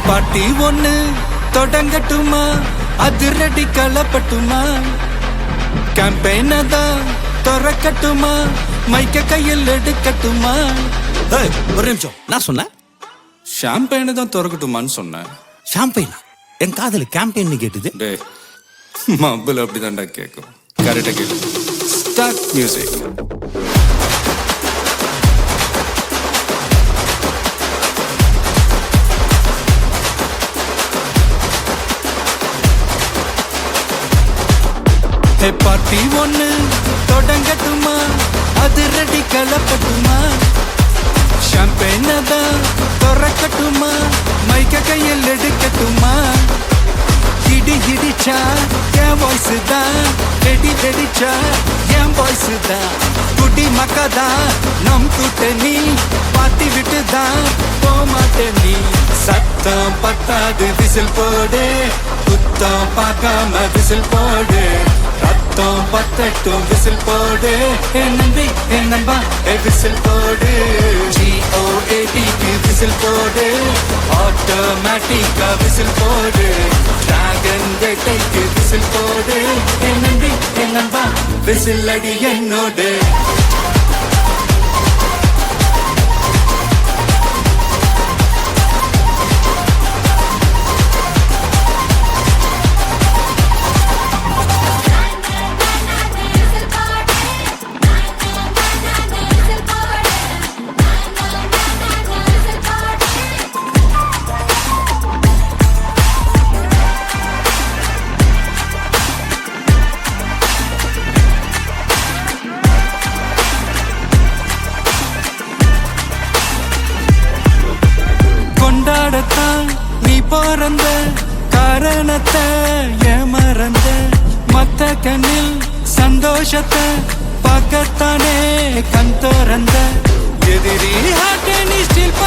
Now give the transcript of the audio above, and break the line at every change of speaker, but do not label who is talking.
பாட்டி ஒண்ணு தொடங்கட்டுமா, அதிரடி களப்பட்டுமா, கேம்பெயின தான் திறக்கட்டுமா, மைக்க கையில் எடுக்கட்டுமா.
ஒரு நிமிஷம், நான் சொன்னேன்
ஷாம்பெயின தான் திறக்கட்டுமான்னு சொன்னேன்.
ஷாம்பெயின் என் காதல கேம்பெயின் கேட்டுது.
டே மబ్బுல அப்படிதான்டா கேட்கும். கரெக்டா கேட்டு ஸ்டார்ட் மியூசிக். பார்ட்டி ஒண்ணு தொடங்கட்டுமா, அதிரடி களப்பட்டுமா, ஷாம்பெயின தான் திறக்கட்டுமா, மைக்க கையில் எடுக்கட்டுமா. இடி இடிச்சா என் வாய்ஸ் தான், வெடி வெடிச்சா என் வாய்ஸ் தான், குடி மக்கதான் நம் கூட்டணி, பாத்தி விட்டு தான் போமாட்ட நீ. சத்தம் பத்தாது விசில் போடு, குத்தம் பார்க்காம விசில் போடு, ரத்தம் பத்தட்டும் விசில் போடு, என் நம்பி என் நம்பா விசில் போடு. GOATக்கு விசில் போடு, ஆட்டோமேட்டிக்கா விசில் போடு, டிராகன் வேட்டைக்கு விசில் போடு, என் நம்பி என் நம்பா விசில் அடி என்னோடு. கொண்டாடத்தான் நீ பிறந்த காரணத்தை ஏமறந்த, மத்த கண்ணில் சந்தோஷத்தை பார்க்கத்தானே கண் திறந்த, எதிரி ஹார்ட்டை நீ ஸ்டீல்